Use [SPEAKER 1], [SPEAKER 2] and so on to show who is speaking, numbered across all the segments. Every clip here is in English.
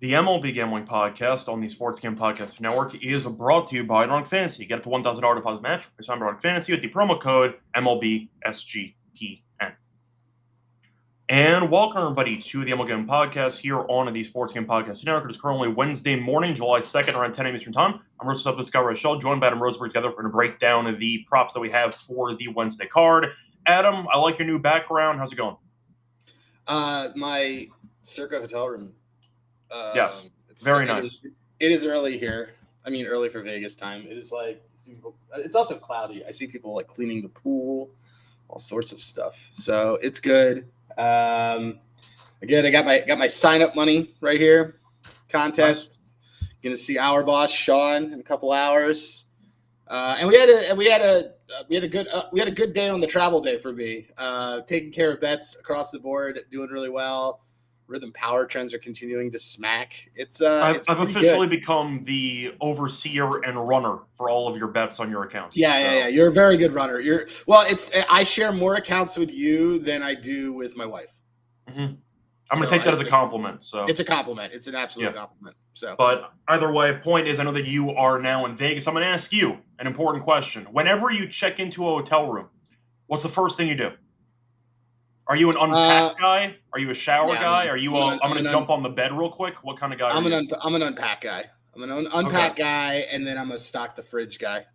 [SPEAKER 1] The MLB Gambling Podcast on the Sports Game Podcast Network is brought to you by Underdog Fantasy. Get up to $1,000 deposit match with Underdog Fantasy with the promo code MLBSGPN. And welcome, everybody, to the MLB Gambling Podcast here on the Sports Game Podcast Network. It is currently Wednesday morning, July 2nd, around 10 a.m. Eastern Time. I'm Roast Up with Scott Reichel, joined by Adam Roseberg. Together, we're going to break down the props that we have for the Wednesday card. Adam, I like your new background. How's it going?
[SPEAKER 2] My Circa hotel room.
[SPEAKER 1] Yes, very nice.
[SPEAKER 2] It is early here. I mean, early for Vegas time. It is like it's also cloudy. I see people like cleaning the pool, all sorts of stuff. So it's good. Again, I got my sign up money right here. Contests. Nice. Gonna see our boss Sean in a couple hours. And we had a good day on the travel day for me. Taking care of bets across the board, doing really well. Rhythm power trends are continuing to smack. I've
[SPEAKER 1] officially become the overseer and runner for all of your bets on your accounts.
[SPEAKER 2] Yeah. You're a very good runner. I share more accounts with you than I do with my wife.
[SPEAKER 1] Mm-hmm. I'm going to take that as a compliment. So
[SPEAKER 2] it's a compliment. It's an absolute compliment. So,
[SPEAKER 1] but either way, point is, I know that you are now in Vegas. I'm going to ask you an important question. Whenever you check into a hotel room, what's the first thing you do? Are you an unpack guy? Are you a shower guy? Are you? I'm going to jump on the bed real quick. What kind of guy?
[SPEAKER 2] I'm an unpack guy. I'm an unpack guy, and then I'm a stock the fridge guy.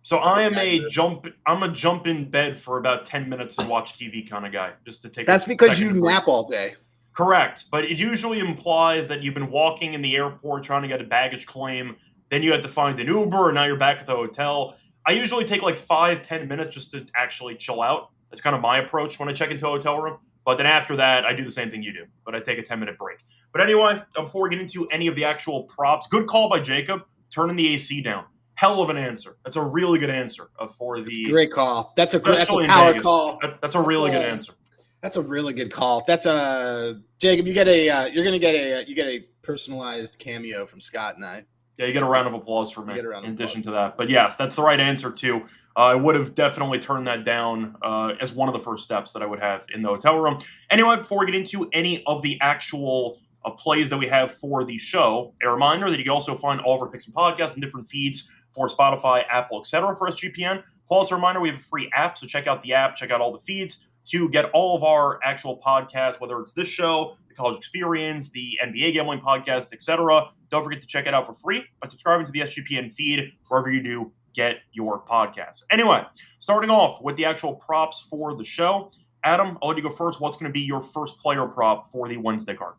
[SPEAKER 1] So I'm a jump in bed for about 10 minutes and watch TV kind of guy, just to take.
[SPEAKER 2] That's because you nap all day.
[SPEAKER 1] Correct, but it usually implies that you've been walking in the airport trying to get a baggage claim. Then you had to find an Uber, and now you're back at the hotel. I usually take like 5-10 minutes just to actually chill out. That's kind of my approach when I check into a hotel room. But then after that, I do the same thing you do. But I take a 10-minute break. But anyway, before we get into any of the actual props, good call by Jacob, turning the AC down. Hell of an answer. That's a really good anscer for the.
[SPEAKER 2] That's a great call. That's a power call.
[SPEAKER 1] That's a really good answer.
[SPEAKER 2] That's a really good call. That's a Jacob. You're gonna get a personalized cameo from Scott and I.
[SPEAKER 1] Yeah, you get a round of applause for me in addition to that. But yes, that's the right answer too. I would have definitely turned that down as one of the first steps that I would have in the hotel room. Anyway, before we get into any of the actual plays that we have for the show, a reminder that you can also find all of our picks and podcasts and different feeds for Spotify, Apple, etc. for SGPN. Plus, a reminder, we have a free app, so check out the app, check out all the feeds to get all of our actual podcasts, whether it's this show, the College Experience, the NBA Gambling Podcast, etc. Don't forget to check it out for free by subscribing to the SGPN feed wherever you do get your podcasts. Anyway, starting off with the actual props for the show. Adam, I'll let you go first. What's going to be your first player prop for the Wednesday card?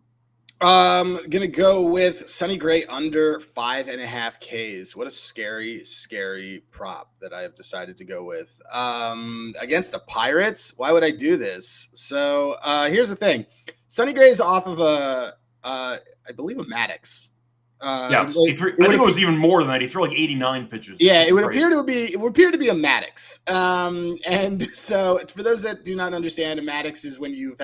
[SPEAKER 2] Gonna go with Sonny Gray under 5.5 Ks. What a scary prop that I have decided to go with. Against the Pirates, why would I do this? So here's the thing. Sonny Gray is off of I believe a Maddox.
[SPEAKER 1] Yes, I think it was even more than that. He threw like 89 pitches.
[SPEAKER 2] Yeah, it would appear to be a Maddox. And so for those that do not understand, a Maddox is when you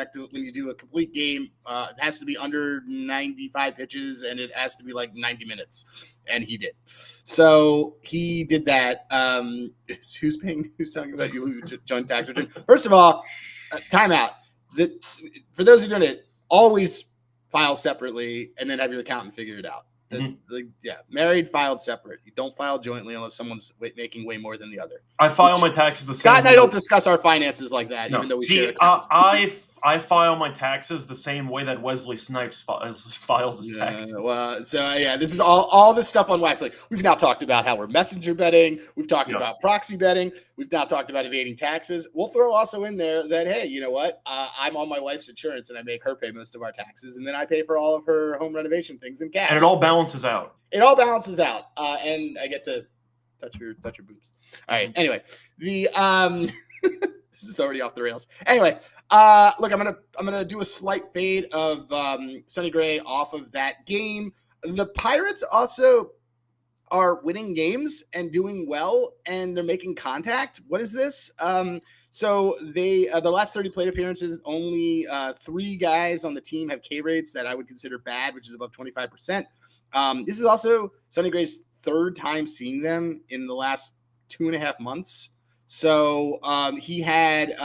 [SPEAKER 2] do a complete game. It has to be under 95 pitches, and it has to be like 90 minutes. And he did. So he did that. Who's talking about you? John tax return. First of all, timeout. For those who don't, always file separately, and then have your accountant figure it out. Married, filed separate. You don't file jointly unless someone's making way more than the other.
[SPEAKER 1] I file my taxes the same way.
[SPEAKER 2] Scott and I don't discuss our finances like that, even though we share accounts.
[SPEAKER 1] I file my taxes the same way that Wesley Snipes files his taxes.
[SPEAKER 2] This is all this stuff on Wax. Like, we've now talked about how we're messenger betting. We've talked about proxy betting. We've now talked about evading taxes. We'll throw also in there that, hey, you know what? I'm on my wife's insurance and I make her pay most of our taxes, and then I pay for all of her home renovation things in cash.
[SPEAKER 1] And it all balances out.
[SPEAKER 2] And I get to touch your boobs. All right. Anyway, this is already off the rails. Anyway, look, I'm gonna do a slight fade of Sonny Gray off of that game. The Pirates also are winning games and doing well, and they're making contact. What is this? So they the last 30 plate appearances, only 3 guys on the team have K rates that I would consider bad, which is above 25%. This is also Sonny Gray's 3rd time seeing them in the last 2.5 months. So he had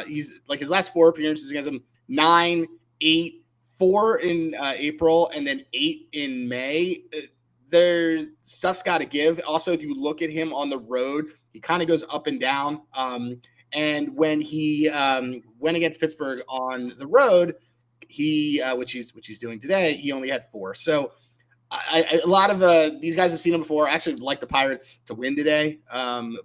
[SPEAKER 2] he's like his last 4 appearances against him 9, 8, 4 in April and then 8 in May. Their stuff's got to give. Also, if you look at him on the road, he kind of goes up and down. And when he went against Pittsburgh on the road, he which he's doing today, he only had 4. So a lot of these guys have seen him before. I actually like the Pirates to win today,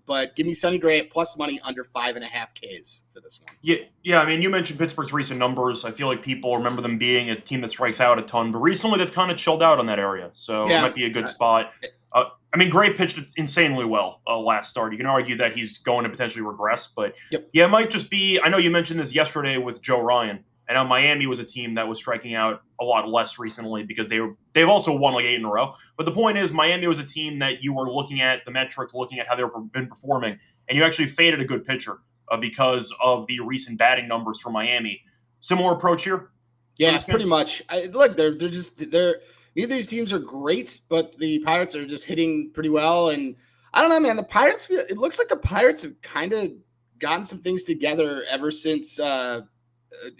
[SPEAKER 2] but give me Sonny Gray at plus money under 5.5 Ks for this one.
[SPEAKER 1] Yeah. I mean, you mentioned Pittsburgh's recent numbers. I feel like people remember them being a team that strikes out a ton, but recently they've kind of chilled out on that area, so it might be a good spot. I mean, Gray pitched insanely well last start. You can argue that he's going to potentially regress, but yeah, it might just be. I know you mentioned this yesterday with Joe Ryan. And now Miami was a team that was striking out a lot less recently because they've also won like 8 in a row. But the point is, Miami was a team that you were looking at the metrics, looking at how they've been performing, and you actually faded a good pitcher because of the recent batting numbers for Miami. Similar approach here?
[SPEAKER 2] Yeah, pretty much. Look, they're neither of these teams are great, but the Pirates are just hitting pretty well. And I don't know, man. The Pirates, it looks like the Pirates have kind of gotten some things together ever since.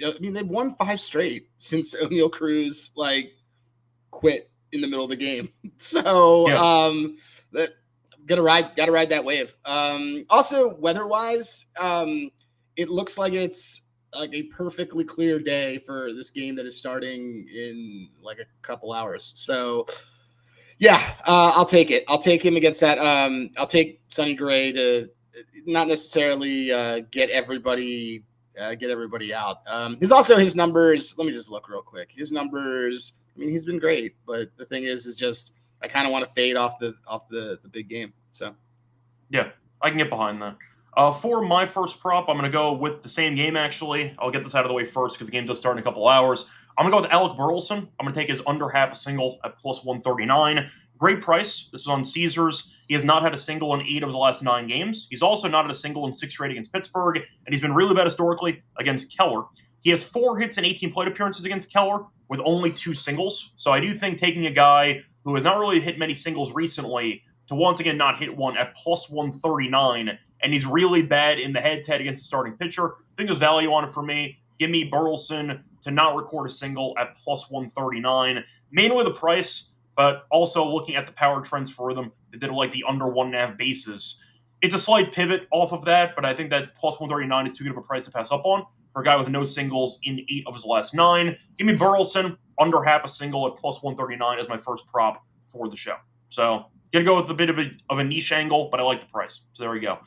[SPEAKER 2] I mean, they've won 5 straight since O'Neal Cruz quit in the middle of the game. So gotta ride that wave. Also, weather-wise, it looks like it's like a perfectly clear day for this game that is starting in like a couple hours. So yeah, I'll take it. I'll take him against that. I'll take Sonny Gray to not necessarily get everybody out. His numbers. Let me just look real quick. His numbers. I mean, he's been great, but the thing is just I kind of want to fade off the big game. So
[SPEAKER 1] yeah, I can get behind that. For my first prop, I'm going to go with the same game. Actually, I'll get this out of the way first because the game does start in a couple hours. I'm going to go with Alec Burleson. I'm going to take his under half a single at plus 139. Great price. This is on Caesars. He has not had a single in 8 of his last 9 games. He's also not had a single in 6 straight against Pittsburgh, and he's been really bad historically against Keller. He has 4 hits and 18 plate appearances against Keller with only 2 singles. So I do think taking a guy who has not really hit many singles recently to once again not hit one at plus 139, and he's really bad in the head-to-head against the starting pitcher, I think there's value on it for me. Give me Burleson to not record a single at plus 139. Mainly the price, but also looking at the power trends for them. They did like the under 1.5 bases. It's a slight pivot off of that, but I think that plus 139 is too good of a price to pass up on for a guy with no singles in 8 of his last 9. Give me Burleson under half a single at plus 139 as my first prop for the show. So gonna go with a bit of a niche angle, but I like the price. So there we go.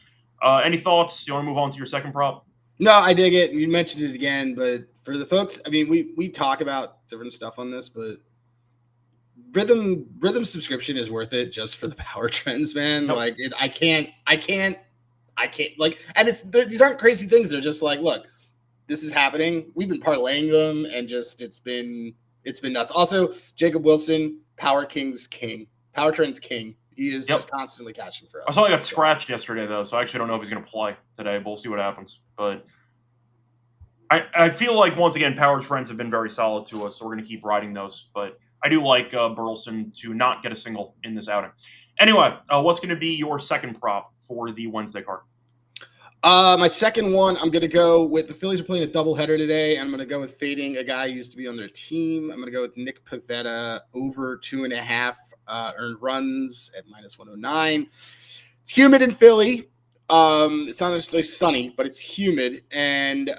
[SPEAKER 1] Any thoughts? You want to move on to your second prop?
[SPEAKER 2] No, I dig it. You mentioned it again, but for the folks, I mean, we talk about different stuff on this, but Rhythm subscription is worth it just for the power trends, man. Nope. Like I can't like, and these aren't crazy things. They're just like, look, this is happening. We've been parlaying them, and just it's been nuts. Also, Jacob Wilson, Power Trends King. He is just constantly catching for us.
[SPEAKER 1] I saw he got scratched yesterday, though, so I actually don't know if he's going to play today, but we'll see what happens. But I feel like, once again, power trends have been very solid to us, so we're going to keep riding those. But I do like Burleson to not get a single in this outing. Anyway, what's going to be your second prop for the Wednesday card?
[SPEAKER 2] My second one, I'm going to go with the Phillies are playing a doubleheader today. I'm going to go with fading a guy who used to be on their team. I'm going to go with Nick Pivetta over 2.5 earned runs at minus 109. It's humid in Philly. It's not necessarily sunny, but it's humid. And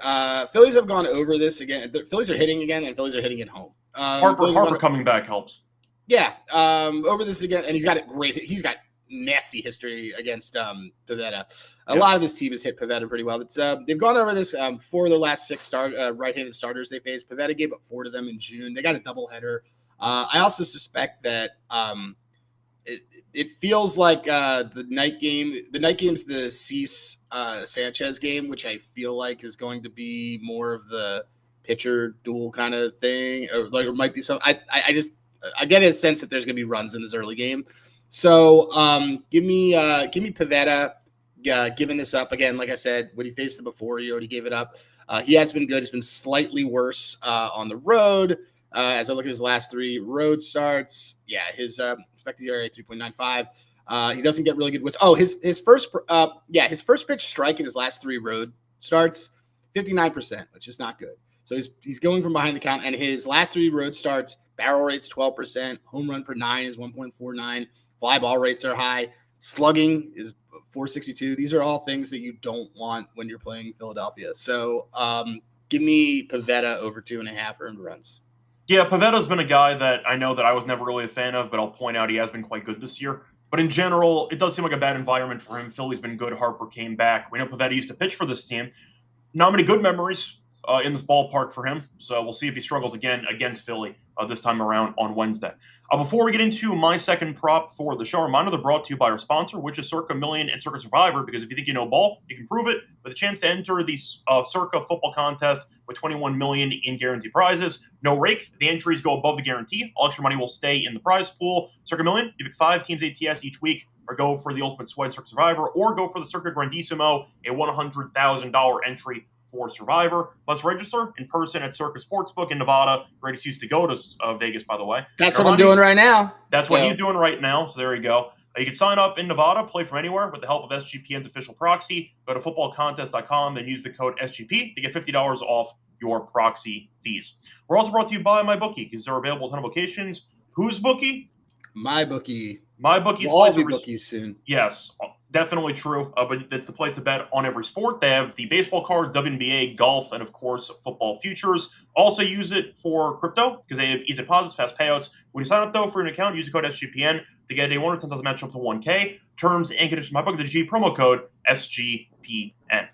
[SPEAKER 2] Phillies have gone over this again. The Phillies are hitting again, and Phillies are hitting at home.
[SPEAKER 1] Harper coming back helps.
[SPEAKER 2] Yeah, over this again, and he's got it great. He's got nasty history against Pivetta. A lot of this team has hit Pivetta pretty well. It's they've gone over this 4 of their last 6 right-handed starters they faced. Pivetta gave up 4 to them in June. They got a doubleheader. I also suspect that it feels like the night game's the Cease Sanchez game, which I feel like is going to be more of the pitcher duel kind of thing, or like it might be some. I get a sense that there's going to be runs in this early game. So give me Pivetta giving this up again. Like I said, when he faced it before, he already gave it up. He has been good. He's been slightly worse on the road. As I look at his last 3 road starts, his expected ERA 3.95. He doesn't get really good wins. Oh, his first pitch strike in his last 3 road starts 59%, which is not good. So he's going from behind the count, and his last 3 road starts, barrel rate's 12%, home run per 9 is 1.49, fly ball rates are high, slugging is 462. These are all things that you don't want when you're playing Philadelphia. So give me Pivetta over 2.5 earned runs.
[SPEAKER 1] Yeah, Pavetta's been a guy that I know that I was never really a fan of, but I'll point out he has been quite good this year. But in general, it does seem like a bad environment for him. Philly's been good. Harper came back. We know Pivetta used to pitch for this team. Not many good memories in this ballpark for him. So we'll see if he struggles again against Philly this time around on Wednesday. Before we get into my second prop for the show, reminder they're brought to you by our sponsor, which is Circa Million and Circa Survivor, because if you think you know ball, you can prove it with a chance to enter the Circa football contest with $21 million in guaranteed prizes. No rake. The entries go above the guarantee. All extra money will stay in the prize pool. Circa Million, you pick 5 teams ATS each week, or go for the Ultimate Sweat Circa Survivor, or go for the Circa Grandissimo, a $100,000 entry for Survivor. Must register in person at Circa Sportsbook in Nevada. Great excuse to go to Vegas, by the way.
[SPEAKER 2] That's what I'm doing right now.
[SPEAKER 1] That's what he's doing right now. So there you go. You can sign up in Nevada, play from anywhere with the help of SGPN's official proxy. Go to footballcontest.com and use the code SGP to get $50 off your proxy fees. We're also brought to you by MyBookie, because they're available at a ton of locations. Whose bookie?
[SPEAKER 2] MyBookie.
[SPEAKER 1] MyBookie's
[SPEAKER 2] we'll all be bookies soon.
[SPEAKER 1] Yes, definitely true. But that's the place to bet on every sport. They have the baseball cards, WNBA, golf, and of course football futures. Also use it for crypto because they have easy deposits, fast payouts. When you sign up though for an account, use the code SGPN to get a 1 or 10,000 match up to 1K. Terms and conditions. MyBookie, the G promo code SGPN.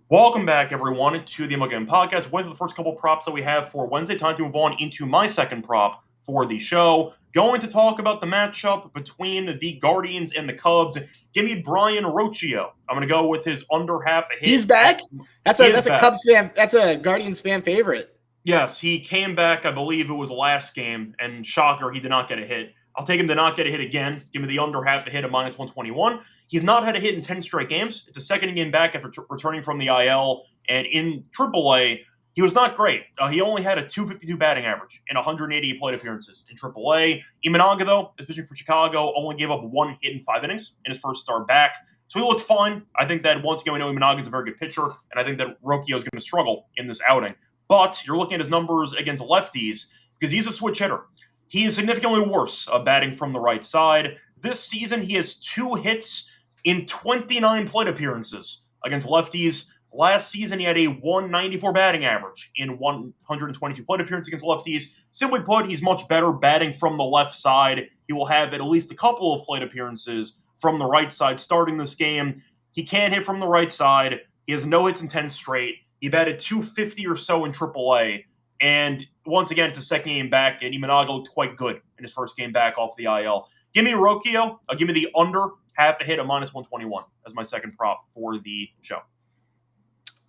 [SPEAKER 1] Welcome back, everyone, to the MLB Gambling Podcast. Went through the first couple props that we have for Wednesday. Time to move on into my second prop for the show. Going to talk about the matchup between the Guardians and the Cubs. Give me Brian Rocchio. I'm going to go with his under half a hit.
[SPEAKER 2] He's back? That's a Cubs fan. That's a Guardians fan favorite.
[SPEAKER 1] Yes, he came back, I believe it was last game, and shocker, he did not get a hit. I'll take him to not get a hit again. Give me the under half a hit at minus 121. He's not had a hit in 10 straight games. It's a second game back after returning from the IL. And in AAA, he was not great. He only had a .252 batting average in 180 plate appearances in AAA. Imanaga, though, is pitching for Chicago, only gave up 1 hit in 5 innings in his first start back. So he looked fine. I think that once again, we know Imanaga is a very good pitcher, and I think that Rocchio is going to struggle in this outing. But you're looking at his numbers against lefties because he's a switch hitter. He is significantly worse batting from the right side. This season, he has 2 hits in 29 plate appearances against lefties. Last season, he had a 194 batting average in 122 plate appearances against lefties. Simply put, he's much better batting from the left side. He will have at least a couple of plate appearances from the right side starting this game. He can't hit from the right side. He has no hits in 10 straight. He batted .250 or so in AAA. And once again, it's a second game back, and Imanaga looked quite good in his first game back off the IL. Give me Rocchio. Give me the under half a hit at minus 121 as my second prop for the show.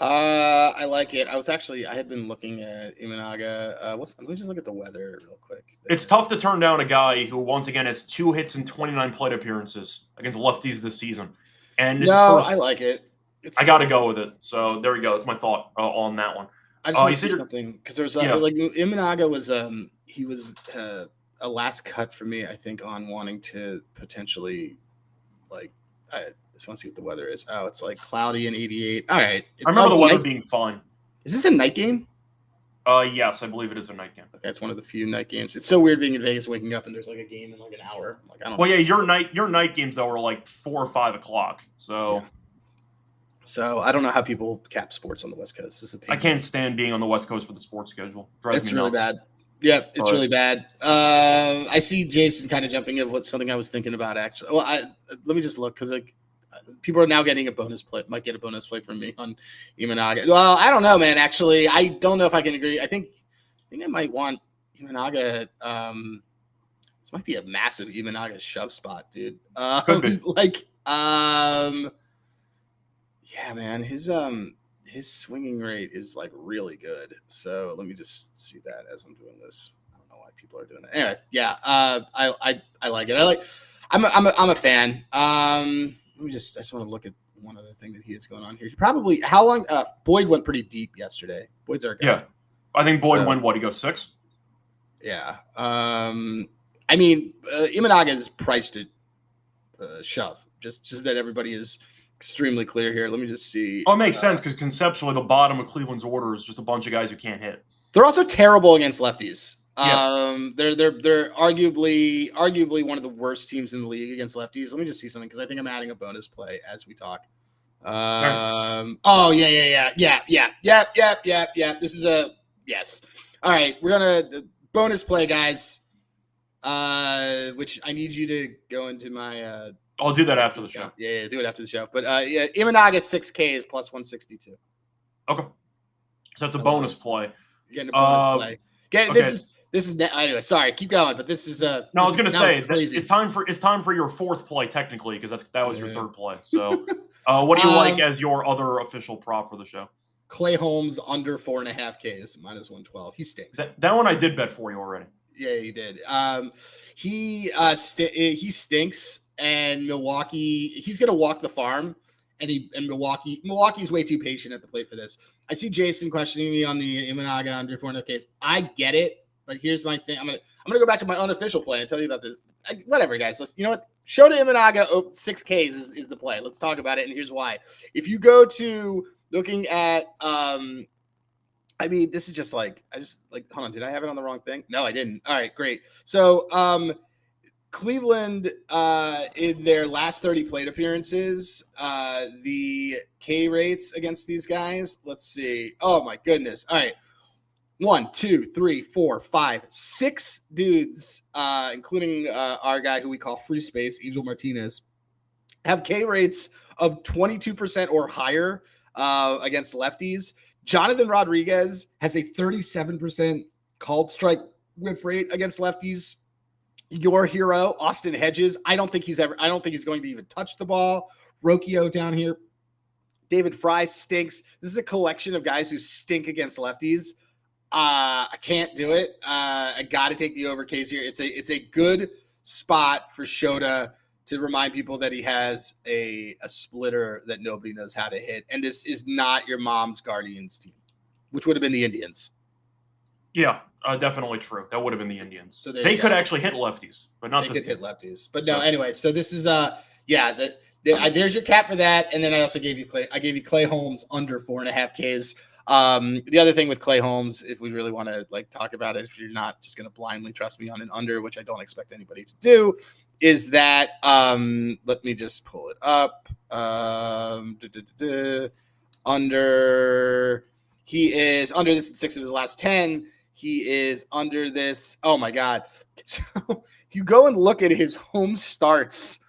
[SPEAKER 2] I like it. I had been looking at Imanaga. Let me just look at the weather real quick.
[SPEAKER 1] It's tough to turn down a guy who, once again, has 2 hits in 29 plate appearances against lefties this season. And
[SPEAKER 2] I like it.
[SPEAKER 1] I got to go with it. So there you go. That's my thought on that one.
[SPEAKER 2] I just want to say something because there's like Imanaga was he was a last cut for me. I think on wanting to potentially I just want to see what the weather is. Oh, it's like cloudy and 88. All right.
[SPEAKER 1] I remember the weather being fine.
[SPEAKER 2] Is this a night game?
[SPEAKER 1] Yes, I believe it is a night game.
[SPEAKER 2] Okay, it's one of the few night games. It's so weird being in Vegas, waking up and there's like a game in like an hour. I don't.
[SPEAKER 1] Well, yeah, your night games though are like 4 or 5 o'clock. So.
[SPEAKER 2] Yeah. So I don't know how people cap sports on the West Coast. This is a pain.
[SPEAKER 1] I can't stand being on the West Coast for the sports schedule.
[SPEAKER 2] It's really bad. Yep, it's really bad. I see Jason kind of jumping in with something I was thinking about actually. Well, let me just look because people are now getting a bonus play. Might get a bonus play from me on Imanaga. Well, I don't know, man. Actually, I don't know if I can agree. I think I might want Imanaga. This might be a massive Imanaga shove spot, dude.
[SPEAKER 1] Could be.
[SPEAKER 2] Yeah, man. His swinging rate is like really good. So let me just see that as I'm doing this. I don't know why people are doing that. Anyway, yeah. I like it. I'm a fan. I just want to look at one other thing that he has going on here. How long? Boyd went pretty deep yesterday. Boyd's our guy.
[SPEAKER 1] Yeah, I think Boyd went what? He goes 6.
[SPEAKER 2] Yeah. I mean, Imanaga is priced at shove. Just that everybody is extremely clear here. Let me just see.
[SPEAKER 1] Oh, it makes sense because conceptually, the bottom of Cleveland's order is just a bunch of guys who can't hit.
[SPEAKER 2] They're also terrible against lefties.
[SPEAKER 1] Yeah.
[SPEAKER 2] They're arguably one of the worst teams in the league against lefties. Let me just see something because I think I'm adding a bonus play as we talk. Oh yeah. This is a yes. All right, we're gonna bonus play, guys. Which I need you to go into my.
[SPEAKER 1] I'll do that after the show.
[SPEAKER 2] Yeah, do it after the show. But yeah, Imanaga 6K is plus 162.
[SPEAKER 1] Okay, so that's a bonus play.
[SPEAKER 2] You're getting a bonus play.
[SPEAKER 1] Okay.
[SPEAKER 2] This is anyway. Sorry, keep going. But this is
[SPEAKER 1] no. I was going to say it's time for your fourth play technically because that was your third play. So, what do you like as your other official prop for the show?
[SPEAKER 2] Clay Holmes under 4.5 Ks minus 112. He stinks.
[SPEAKER 1] That one I did bet for you already.
[SPEAKER 2] Yeah, you did. He stinks, and Milwaukee. He's going to walk the farm, and Milwaukee's way too patient at the plate for this. I see Jason questioning me on the Imanaga under 4.5 Ks. I get it. But here's my thing. I'm gonna go back to my unofficial play and tell you about this. Whatever, guys. You know what? Shota Imanaga 6Ks is the play. Let's talk about it. And here's why. If you go to looking at, this is just like hold on. Did I have it on the wrong thing? No, I didn't. All right, great. So Cleveland in their last 30 plate appearances, the K rates against these guys. Let's see. Oh my goodness. All right. 1, 2, 3, 4, 5, 6 dudes, including our guy who we call Free Space, Angel Martinez, have K rates of 22% or higher against lefties. Jonathan Rodriguez has a 37% called strike whiff rate against lefties. Your hero, Austin Hedges, I don't think he's going to even touch the ball. Rocchio down here. David Fry stinks. This is a collection of guys who stink against lefties. I can't do it. I got to take the over case here. It's a good spot for Shota to remind people that he has a splitter that nobody knows how to hit. And this is not your mom's Guardians team, which would have been the Indians.
[SPEAKER 1] Yeah, definitely true. That would have been the Indians. So they could actually hit lefties, but not this.
[SPEAKER 2] They could hit lefties. But no, anyway, so this is there's your cap for that. And then I also gave you Clay Holmes under 4.5 Ks. The other thing with Clay Holmes, if we really want to talk about it, if you're not just going to blindly trust me on an under, which I don't expect anybody to do, is that let me just pull it up. Under, he is under this in 6 of his last 10. He is under this. Oh my God! So if you go and look at his home starts,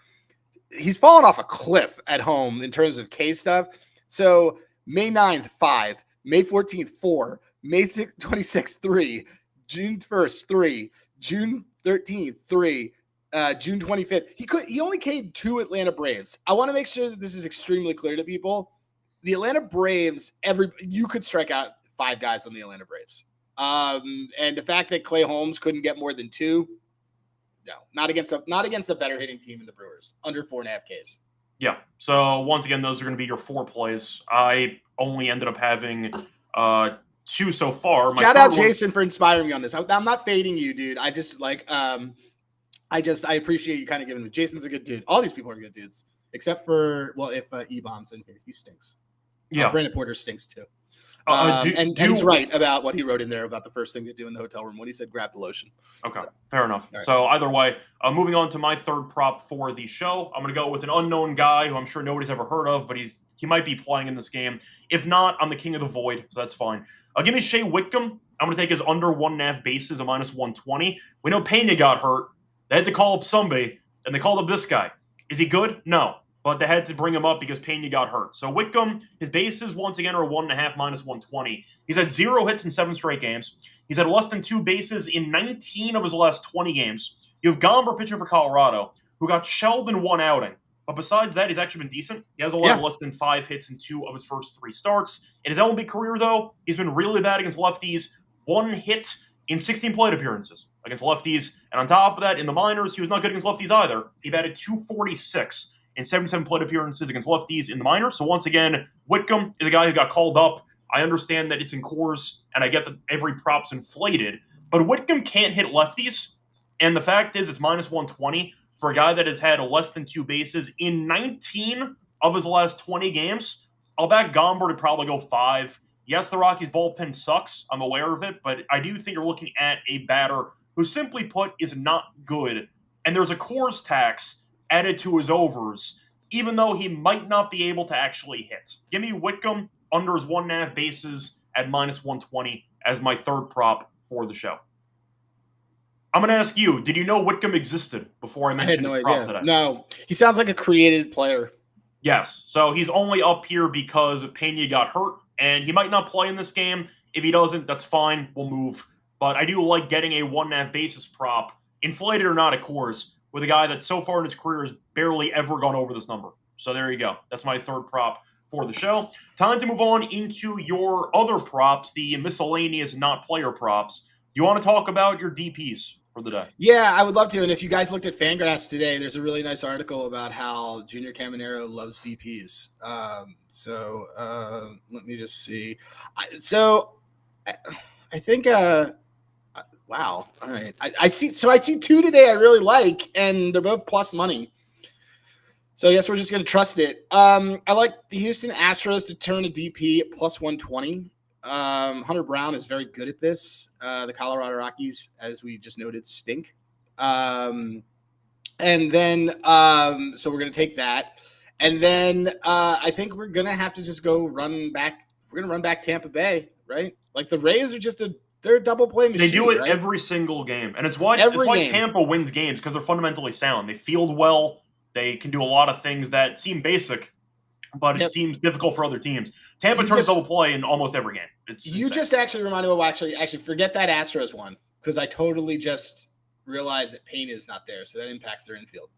[SPEAKER 2] he's fallen off a cliff at home in terms of K stuff. So May 9th, 5. May 14th, 4, May 26th, 3, June 1st, 3, June 13th, 3, June 25th. He only K'd 2 Atlanta Braves. I want to make sure that this is extremely clear to people. The Atlanta Braves, you could strike out 5 guys on the Atlanta Braves. And the fact that Clay Holmes couldn't get more than 2, no, not against a better hitting team in the Brewers, under 4.5 Ks.
[SPEAKER 1] Yeah. So once again, those are going to be your 4 plays. I only ended up having 2 so far.
[SPEAKER 2] Shout out Jason for inspiring me on this. I'm not fading you, dude. I just I appreciate you kind of giving me. Jason's a good dude. All these people are good dudes, except for if E-Bomb's in here, he stinks.
[SPEAKER 1] Yeah,
[SPEAKER 2] Brandon Porter stinks too. And he's right about what he wrote in there about the first thing to do in the hotel room when he said grab the lotion.
[SPEAKER 1] Okay, fair enough. Right. So either way, moving on to my third prop for the show, I'm going to go with an unknown guy who I'm sure nobody's ever heard of, but he might be playing in this game. If not, I'm the king of the void, so that's fine. Give me Shea Whitcomb. I'm going to take his under 1.5 bases at minus 120. We know Pena got hurt. They had to call up somebody, and they called up this guy. Is he good? No. But they had to bring him up because Pena got hurt. So Whitcomb, his bases once again are 1.5 minus 120. He's had 0 hits in 7 straight games. He's had less than 2 bases in 19 of his last 20 games. You have Gamble pitching for Colorado, who got shelled in 1 outing. But besides that, he's actually been decent. He has a lot of less than 5 hits in 2 of his first 3 starts. In his MLB career, though, he's been really bad against lefties. 1 hit in 16 plate appearances against lefties. And on top of that, in the minors, he was not good against lefties either. He batted .246 in 77 plate appearances against lefties in the minors. So once again, Whitcomb is a guy who got called up. I understand that it's in Coors, and I get that every prop's inflated. But Whitcomb can't hit lefties. And the fact is, it's minus 120 for a guy that has had less than 2 bases in 19 of his last 20 games, I'll back Bamford to probably go 5. Yes, the Rockies bullpen sucks. I'm aware of it, but I do think you're looking at a batter who, simply put, is not good. And there's a Coors tax added to his overs, even though he might not be able to actually hit. Give me Whitcomb under his 1.5 bases at -120 as my third prop for the show. I'm going to ask you, did you know Whitcomb existed before I mentioned his prop today?
[SPEAKER 2] No. He sounds like a created player.
[SPEAKER 1] Yes. So he's only up here because Pena got hurt, and he might not play in this game. If he doesn't, that's fine. We'll move. But I do like getting a 1.5 basis prop, inflated or not, of course, with a guy that so far in his career has barely ever gone over this number. So there you go. That's my third prop for the show. Time to move on into your other props, the miscellaneous not player props. Do you want to talk about your DPs for the day?
[SPEAKER 2] Yeah, I would love to. And if you guys looked at Fangraphs today, there's a really nice article about how Junior Caminero loves DPs. Let me just see. I think wow. All right. I see 2 today I really like, and they're both plus money. So I guess we're just going to trust it. I like the Houston Astros to turn a DP at plus 120. Hunter Brown is very good at this. The Colorado Rockies, as we just noted, stink. So we're going to take that. And then I think we're going to have to just go run back. We're going to run back Tampa Bay, right? Like the Rays are they're a double play machine.
[SPEAKER 1] They do it
[SPEAKER 2] right?
[SPEAKER 1] every single game. And it's why Tampa wins games, because they're fundamentally sound. They field well. They can do a lot of things that seem basic, but it seems difficult for other teams. Tampa turns double play in almost every game. It's insane.
[SPEAKER 2] Just actually reminded me of actually forget that Astros one, because I totally just realized that Payne is not there, so that impacts their infield.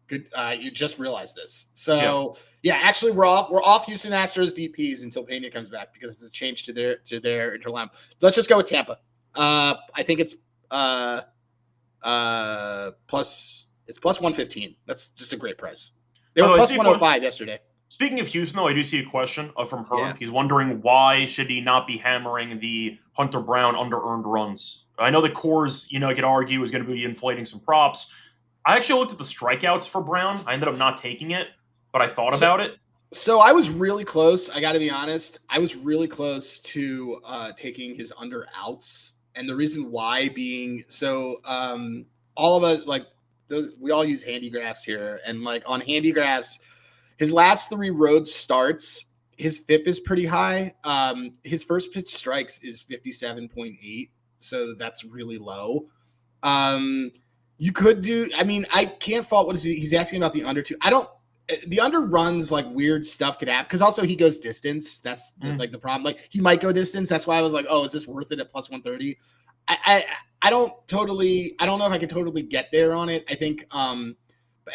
[SPEAKER 2] Good, you just realized this. So actually we're off Houston Astros DPs until Pena comes back, because it's a change to their interline. Let's just go with Tampa. I think it's plus 115. That's just a great price. They were plus 105 yesterday.
[SPEAKER 1] Speaking of Houston, though, I do see a question from her. Yeah. He's wondering why should he not be hammering the Hunter Brown under-earned runs. I know the Coors, you could argue, is going to be inflating some props. I actually looked at the strikeouts for Brown. I ended up not taking it, but I thought about it.
[SPEAKER 2] So I was really close. I got to be honest. I was really close to taking his under outs. And the reason why being, all of us, we all use handy graphs here. And on handy graphs, his last 3 road starts, his FIP is pretty high. His first pitch strikes is 57.8. So that's really low. You could do, I can't fault what he's asking about the under 2. The under runs weird stuff could happen, because also he goes distance. That's the problem. He might go distance. That's why I was like, oh, is this worth it at plus 130? I don't know if I can totally get there on it. I think, and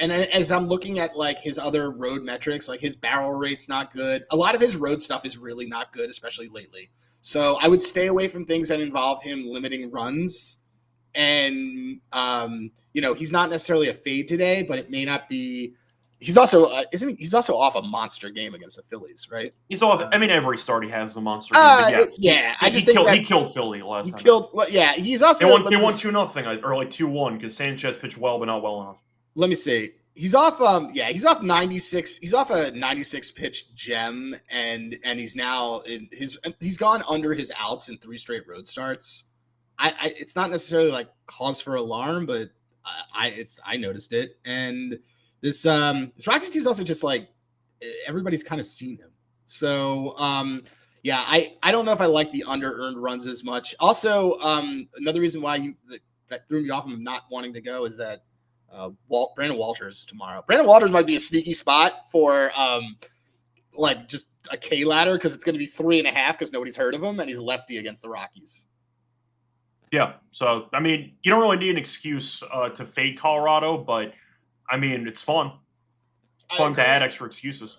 [SPEAKER 2] as I'm looking at his other road metrics, his barrel rate's not good. A lot of his road stuff is really not good, especially lately. So I would stay away from things that involve him limiting runs. And, he's not necessarily a fade today, but it may not be. He's also he's also off a monster game against the Phillies, right?
[SPEAKER 1] He's off. Every start he has a monster game. Yes, he killed Philly last time.
[SPEAKER 2] He's also
[SPEAKER 1] they won 2-0 or 2-1 because Sanchez pitched well, but not well enough.
[SPEAKER 2] Let me see. He's off. He's off 96. He's off a 96 pitch gem, and he's now he's gone under his outs in 3 straight road starts. It's not necessarily cause for alarm, but I noticed it. And this Rockies team is also just everybody's kind of seen him. So I don't know if I like the under earned runs as much. Also, another reason why that threw me off of not wanting to go is that Brandon Walters tomorrow. Brandon Walters might be a sneaky spot for just a K ladder, because it's going to be 3.5 because nobody's heard of him, and he's lefty against the Rockies.
[SPEAKER 1] Yeah, so you don't really need an excuse to fade Colorado, but it's fun. It's fun to add extra excuses.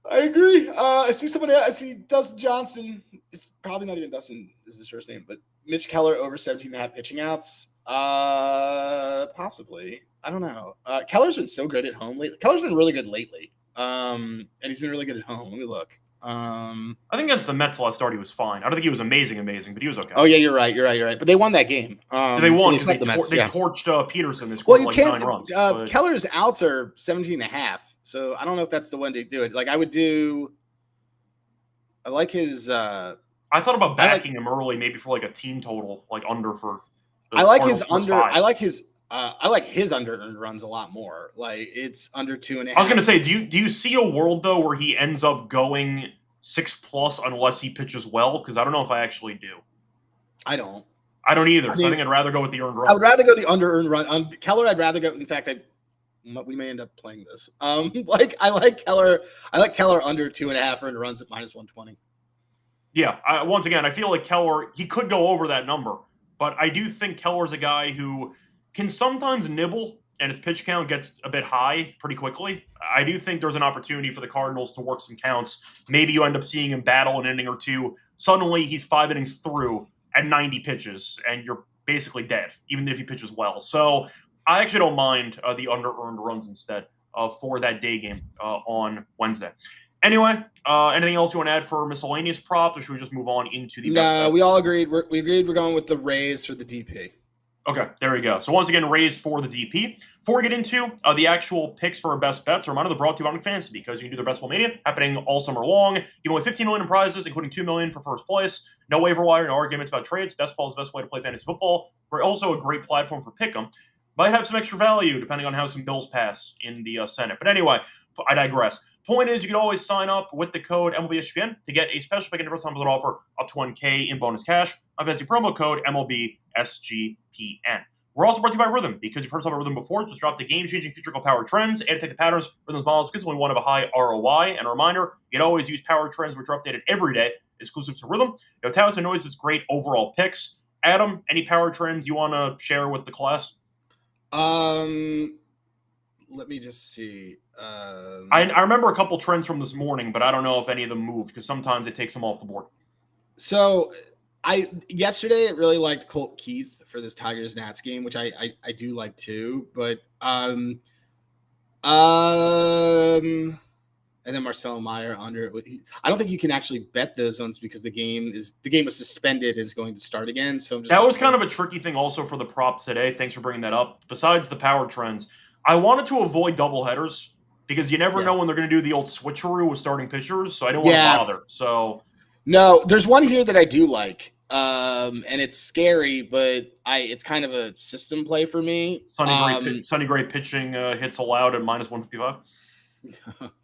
[SPEAKER 2] I agree. I see somebody else. I see Dustin Johnson. It's probably not even Dustin is his first name, but Mitch Keller over 17.5 pitching outs. Possibly. I don't know. Keller's been so good at home lately. Keller's been really good lately. And he's been really good at home. Let me look.
[SPEAKER 1] I think against the Mets last start, he was fine. I don't think he was amazing, but he was okay.
[SPEAKER 2] Oh yeah, you're right. But they won that game.
[SPEAKER 1] They won because they torched Peterson. They scored 9 runs.
[SPEAKER 2] Keller's outs are 17.5. So I don't know if that's the one to do it. Like I like his.
[SPEAKER 1] I thought about backing him early, maybe for like a team total, like under for.
[SPEAKER 2] I like his under. I like his under earned runs a lot more. Like it's under 2.5.
[SPEAKER 1] I was gonna say, do you see a world though where he ends up going 6+ unless he pitches well? Because I don't know if I actually do.
[SPEAKER 2] I don't
[SPEAKER 1] either. So I think I'd rather go with the earned run.
[SPEAKER 2] I would rather go the under earned run. Keller, I'd rather go. In fact, we may end up playing this. I like Keller. I like Keller under 2.5 earned runs at -120.
[SPEAKER 1] Yeah. Once again, I feel like Keller, he could go over that number, but I do think Keller's a guy who can sometimes nibble and his pitch count gets a bit high pretty quickly. I do think there's an opportunity for the Cardinals to work some counts. Maybe you end up seeing him battle an inning or two. Suddenly, he's 5 innings through at 90 pitches, and you're basically dead, even if he pitches well. So I actually don't mind the under-earned runs instead for that day game on Wednesday. Anyway, anything else you want to add for miscellaneous props, or should we just move on into the best bets?
[SPEAKER 2] We all agreed. We agreed we're going with the Rays for the DP.
[SPEAKER 1] Okay, there we go. So once again, Rays for the DP. Before we get into the actual picks for our best bets, a reminder they're brought to you by Fantasy, because you can do their Best Ball Mania happening all summer long. Giving away $15 million in prizes, including $2 million for first place. No waiver wire, no arguments about trades. Best Ball is the best way to play fantasy football. We're also a great platform for Pick'em. Might have some extra value depending on how some bills pass in the Senate. But anyway, I digress. Point is, you can always sign up with the code MLB SGPN to get a special pick and first time offer up to $1K in bonus cash. I've got the promo code MLB SGPN. We're also brought to you by Rhythm, because you've heard about Rhythm before. Just dropped a game-changing feature called Power Trends. And detect the patterns, Rhythm's models, because only one of a high ROI. And a reminder, you can always use Power Trends, which are updated every day, exclusive to Rhythm. You know, Taos and Noise is great overall picks. Adam, any Power Trends you want to share with the class?
[SPEAKER 2] Let me just see.
[SPEAKER 1] I remember a couple trends from this morning, but I don't know if any of them moved, because sometimes it takes them off the board.
[SPEAKER 2] So yesterday it really liked Colt Keith for this Tigers-Nats game, which I do like too. But and then Marcelo Meyer under. I don't think you can actually bet those ones because the game was suspended, is going to start again. So that
[SPEAKER 1] was kind of a tricky thing also for the props today. Thanks for bringing that up. Besides the Power Trends, I wanted to avoid doubleheaders because you never know when they're going to do the old switcheroo with starting pitchers. So I don't want to bother. So
[SPEAKER 2] no, there's one here that I do like. And it's scary, but it's kind of a system play for me.
[SPEAKER 1] Sonny Gray pitching hits allowed at -155.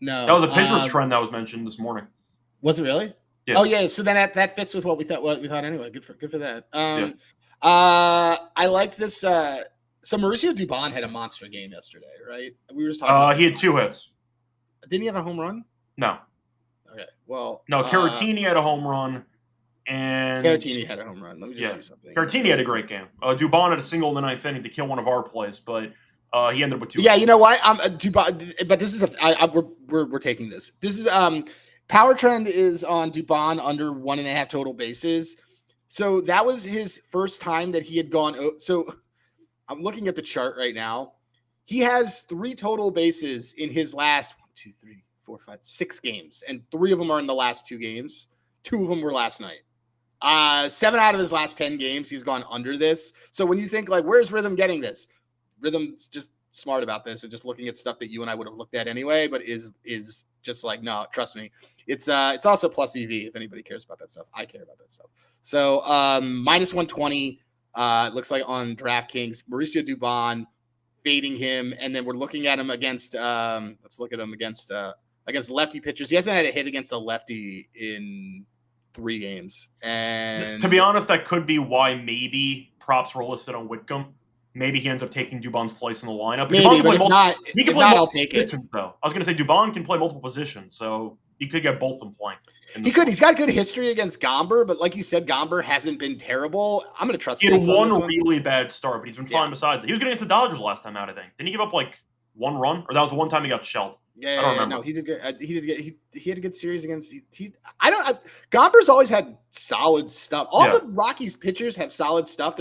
[SPEAKER 2] No,
[SPEAKER 1] that was a pitcher's trend that was mentioned this morning.
[SPEAKER 2] Was it really?
[SPEAKER 1] Yeah.
[SPEAKER 2] Oh yeah. So then that fits with what we thought anyway. Good for that. I like this. So Mauricio Dubon had a monster game yesterday, right? We were just talking.
[SPEAKER 1] He had 2 hits.
[SPEAKER 2] Didn't he have a home run?
[SPEAKER 1] No.
[SPEAKER 2] Okay. Well,
[SPEAKER 1] no. Caratini had a home run. And
[SPEAKER 2] Caratini had a home run. Let me just see something.
[SPEAKER 1] Caratini had a great game. Dubon had a single in the 9th inning to kill one of our plays, but he ended up with 2.
[SPEAKER 2] Yeah, you know what? Dubon, but this is we're taking this. This is Power Trend is on Dubon under 1.5 total bases. So that was his first time that he had gone. So I'm looking at the chart right now. He has 3 total bases in his last 1, 2, 3, 4, 5, 6 games, and 3 of them are in the last 2 games. 2 of them were last night. 7 out of his last 10 games, he's gone under this. So when you think like, where's Rhythm getting this? Rhythm's just smart about this and just looking at stuff that you and I would have looked at anyway, but is just like, no, trust me. It's also plus EV if anybody cares about that stuff. I care about that stuff. So -120 looks like on DraftKings. Mauricio Dubon fading him, and then we're looking at him against let's look at him against lefty pitchers. He hasn't had a hit against a lefty in 3 games. And
[SPEAKER 1] to be honest, that could be why maybe props were listed on Whitcomb. Maybe he ends up taking Dubon's place in the lineup.
[SPEAKER 2] Maybe, but if not, I'll take it.
[SPEAKER 1] Though. I was going to say Dubon can play multiple positions, so you could get both of them playing.
[SPEAKER 2] He could. He's got good history against Gamble, but like you said, Gamble hasn't been terrible. I'm going to trust him.
[SPEAKER 1] He had one really bad start, but he's been fine besides that. He was getting against the Dodgers last time out, I think. Didn't he give up like 1 run? Or that was the one time he got shelled?
[SPEAKER 2] Yeah, I don't remember. No, he did good. He had a good series against. Gomber's always had solid stuff. All the Rockies pitchers have solid stuff.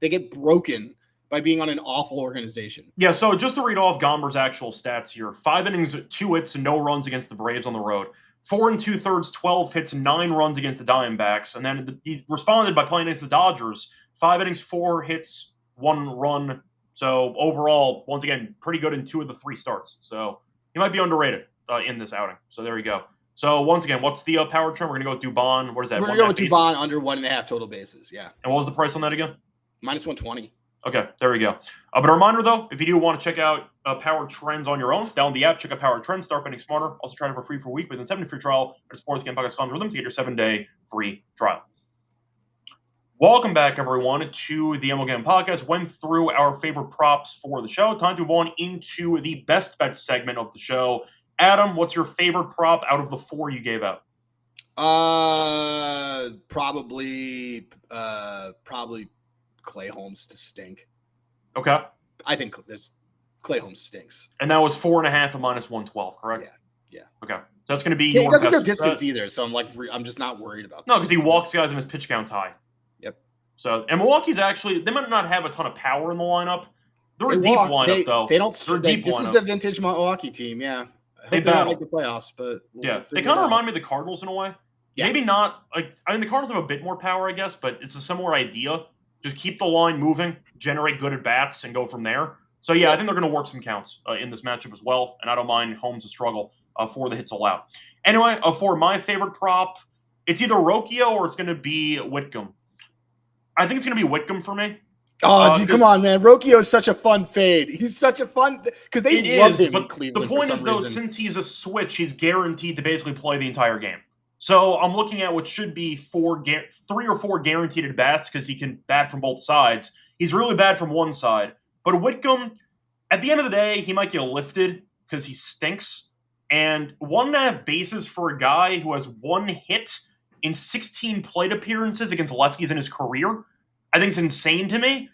[SPEAKER 2] They get broken by being on an awful organization.
[SPEAKER 1] Yeah. So just to read off Gomber's actual stats here: 5 innings, 2 hits, and no runs against the Braves on the road. 4 2/3, 12 hits, 9 runs against the Diamondbacks. And then he responded by playing against the Dodgers. 5 innings, 4 hits, 1 run. So overall, once again, pretty good in 2 of the 3 starts. So he might be underrated in this outing. So there you go. So once again, what's the power trend? We're going to go with Dubon. What is that?
[SPEAKER 2] We're going to go with Dubon under 1.5 total bases. Yeah.
[SPEAKER 1] And what was the price on that again?
[SPEAKER 2] Minus 120.
[SPEAKER 1] Okay, there we go. But a reminder, though, if you do want to check out Power Trends on your own, download the app, check out Power Trends, start betting smarter. Also try it for free for a week within 7-day free trial at sportsgamepodcast.com with them to get your 7-day free trial. Welcome back, everyone, to the MLB Gambling Podcast. Went through our favorite props for the show. Time to move on into the best bet segment of the show. Adam, what's your favorite prop out of the 4 you gave out?
[SPEAKER 2] Probably Clay Holmes to stink.
[SPEAKER 1] Okay.
[SPEAKER 2] I think Clay Holmes stinks.
[SPEAKER 1] And that was 4.5 at minus 112, correct?
[SPEAKER 2] Yeah.
[SPEAKER 1] Okay. So that's going to be
[SPEAKER 2] your
[SPEAKER 1] He
[SPEAKER 2] doesn't go distance either, so I'm just not worried about that.
[SPEAKER 1] No, because he walks guys in his pitch count high.
[SPEAKER 2] Yep.
[SPEAKER 1] So, and Milwaukee's actually, they might not have a ton of power in the lineup. They're a deep lineup, though.
[SPEAKER 2] They don't. This is the vintage Milwaukee team, yeah.
[SPEAKER 1] They don't
[SPEAKER 2] make the playoffs, but
[SPEAKER 1] they kind of remind me of the Cardinals in a way.
[SPEAKER 2] Yeah.
[SPEAKER 1] Maybe not. The Cardinals have a bit more power, I guess, but it's a similar idea. Just keep the line moving, generate good at bats, and go from there. So yeah, I think they're going to work some counts in this matchup as well, and I don't mind Holmes' struggle for the hits allowed. Anyway, for my favorite prop, it's either Rocchio or it's going to be Whitcomb. I think it's going to be Whitcomb for me.
[SPEAKER 2] Oh, dude, come on, man. Rocchio is such a fun fade. He's such a fun – because they love him in Cleveland.
[SPEAKER 1] The point is, though, since he's a switch, he's guaranteed to basically play the entire game. So I'm looking at what should be 3 or 4 guaranteed at bats because he can bat from both sides. He's really bad from one side. But Whitcomb, at the end of the day, he might get lifted because he stinks. And 1.5 bases for a guy who has 1 hit in 16 plate appearances against lefties in his career, I think it's insane to me.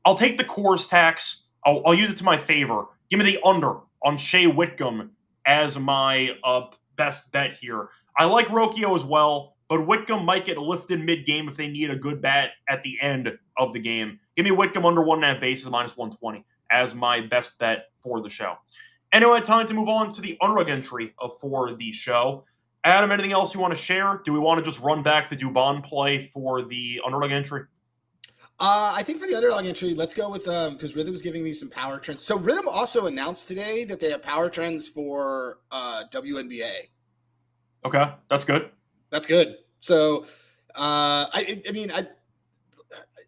[SPEAKER 1] I'll take the Coors tax. I'll use it to my favor. Give me the under on Shea Whitcomb as my best bet here. I like Rocchio as well, but Whitcomb might get lifted mid-game if they need a good bat at the end of the game. Give me Whitcomb under 1.5 bases, minus 120 as my best bet for the show. Anyway, time to move on to the underdog entry for the show. Adam, anything else you want to share? Do we want to just run back the Dubon play for the underdog entry?
[SPEAKER 2] I think for the underdog entry, let's go with because Rhythm's giving me some power trends. So Rhythm also announced today that they have power trends for WNBA.
[SPEAKER 1] Okay, that's good.
[SPEAKER 2] That's good. So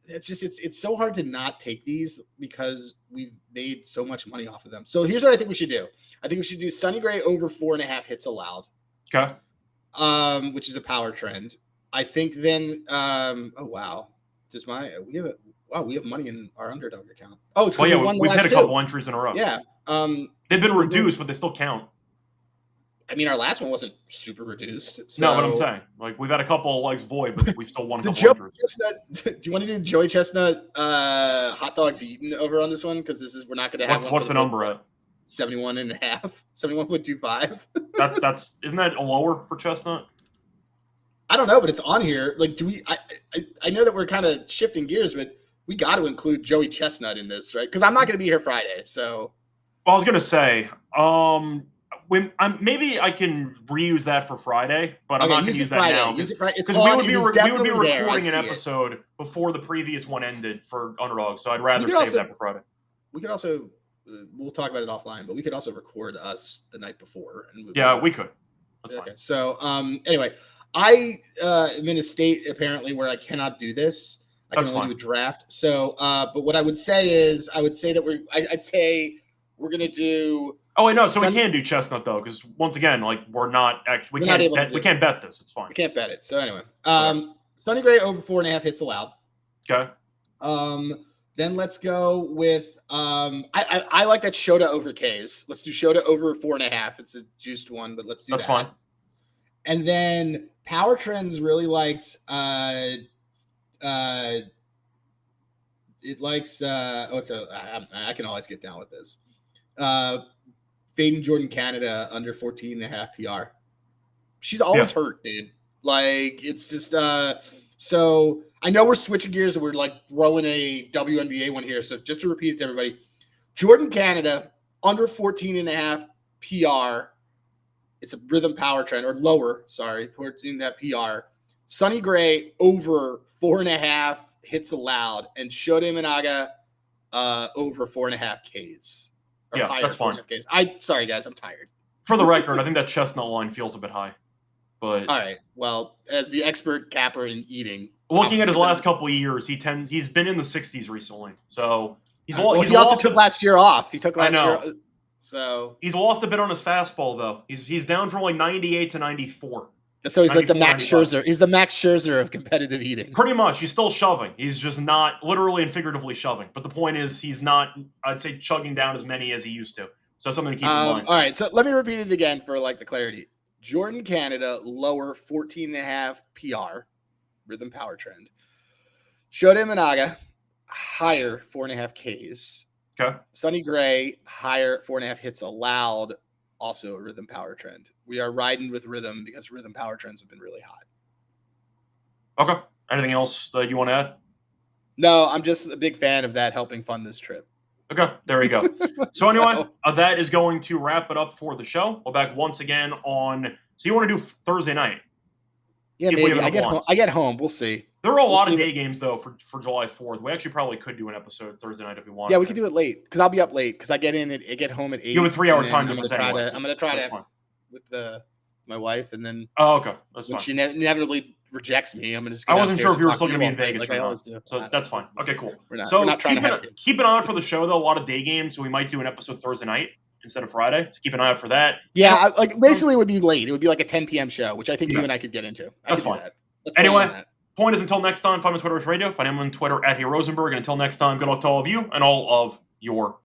[SPEAKER 2] it's so hard to not take these because we've made so much money off of them. So here's what I think we should do. I think we should do Sonny Gray over 4.5 hits allowed.
[SPEAKER 1] Okay.
[SPEAKER 2] Which is a power trend. I think then oh wow. We have money in our underdog account. Oh, it's
[SPEAKER 1] we've hit a couple entries in a row.
[SPEAKER 2] Yeah.
[SPEAKER 1] They've been reduced, but they still count.
[SPEAKER 2] I mean, our last one wasn't super reduced. So.
[SPEAKER 1] No, but I'm saying, we've had a couple of legs void, but we've still won a couple
[SPEAKER 2] entries. Do you want to do Joey Chestnut hot dogs eaten over on this one? Because we're not going to have
[SPEAKER 1] what's the number at?
[SPEAKER 2] 71.5, 71.25.
[SPEAKER 1] That's isn't that a lower for Chestnut?
[SPEAKER 2] I don't know, but it's on here. I know that we're kind of shifting gears, but we got to include Joey Chestnut in this, right? Because I'm not going to be here Friday, so.
[SPEAKER 1] Well, I was going to say, maybe I can reuse that for Friday, but I'm not going to use that now. Because we would be recording an episode before the previous one ended for Underdog, so I'd rather save that for Friday.
[SPEAKER 2] We could also, we'll talk about it offline, but we could also record us the night before.
[SPEAKER 1] We could. That's fine.
[SPEAKER 2] So anyway, I am in a state apparently where I cannot do this. I can only do a draft. So, but what I would say is, I'd say we're going to do.
[SPEAKER 1] Oh, wait, no. So we can do Chestnut though, because once again, we're not actually, we can't bet this. It's fine.
[SPEAKER 2] We can't bet it. So anyway, Sonny Gray over 4.5 hits allowed.
[SPEAKER 1] Okay.
[SPEAKER 2] Then let's go with I like that Shota over Ks. Let's do Shota over 4.5. It's a juiced one, but let's do that.
[SPEAKER 1] That's fine.
[SPEAKER 2] And then Power Trends really likes I can always get down with this. Fading Jordan Canada under 14.5 PR. She's always hurt, dude. It's just so I know we're switching gears and we're throwing a WNBA one here. So just to repeat it to everybody, Jordan Canada under 14.5 PR It's a rhythm power trend, or lower, sorry, according to that PR. Sonny Gray over 4.5 hits allowed, and Shota Imanaga over 4.5 Ks. Or
[SPEAKER 1] yeah,
[SPEAKER 2] higher,
[SPEAKER 1] that's fine.
[SPEAKER 2] Ks. Sorry, guys, I'm tired.
[SPEAKER 1] For the record, I think that chestnut line feels a bit high. But
[SPEAKER 2] all right, well, as the expert capper in eating,
[SPEAKER 1] looking at his last couple of years, he's been in the 60s recently. So he
[SPEAKER 2] also took last year off. He took last year. So
[SPEAKER 1] he's lost a bit on his fastball, though. He's down from like 98 to 94.
[SPEAKER 2] So he's like the Max Scherzer. He's the Max Scherzer of competitive eating.
[SPEAKER 1] Pretty much. He's still shoving. He's just not literally and figuratively shoving. But the point is, he's not, I'd say, chugging down as many as he used to. So something to keep in mind.
[SPEAKER 2] All right. So let me repeat it again for like the clarity. Jordan Canada, lower 14.5 PR, rhythm power trend. Shota Imanaga, higher 4.5 Ks.
[SPEAKER 1] Okay.
[SPEAKER 2] Sonny Gray, higher 4.5 hits allowed, also a rhythm power trend. We are riding with rhythm because rhythm power trends have been really hot.
[SPEAKER 1] Okay. Anything else that you want to add?
[SPEAKER 2] No, I'm just a big fan of that helping fund this trip.
[SPEAKER 1] Okay, there you go. So anyway, that is going to wrap it up for the show. We're back once again on. So you want to do Thursday night?
[SPEAKER 2] Yeah, maybe. I get home. We'll see.
[SPEAKER 1] There are a lot of day games though for July 4th. We actually probably could do an episode Thursday night if we want.
[SPEAKER 2] Yeah, we could do it late because I'll be up late because I get home at 8.
[SPEAKER 1] You have a 3-hour time difference anyway.
[SPEAKER 2] I'm gonna try to with my wife, and then
[SPEAKER 1] okay, that's fine.
[SPEAKER 2] She inevitably rejects me. I'm just.
[SPEAKER 1] I wasn't sure if you were still going to be in Vegas or not. So that's fine. Okay, cool. So keep an eye out for the show though. A lot of day games, so we might do an episode Thursday night instead of Friday. So keep an eye out for that.
[SPEAKER 2] Yeah, basically it would be late. It would be like a 10 p.m. show, which I think you and I could get into.
[SPEAKER 1] That's fine. Anyway, point is until next time. Find me on Twitter radio. Find him on Twitter @HeRosenberg. And until next time, good luck to all of you and all of your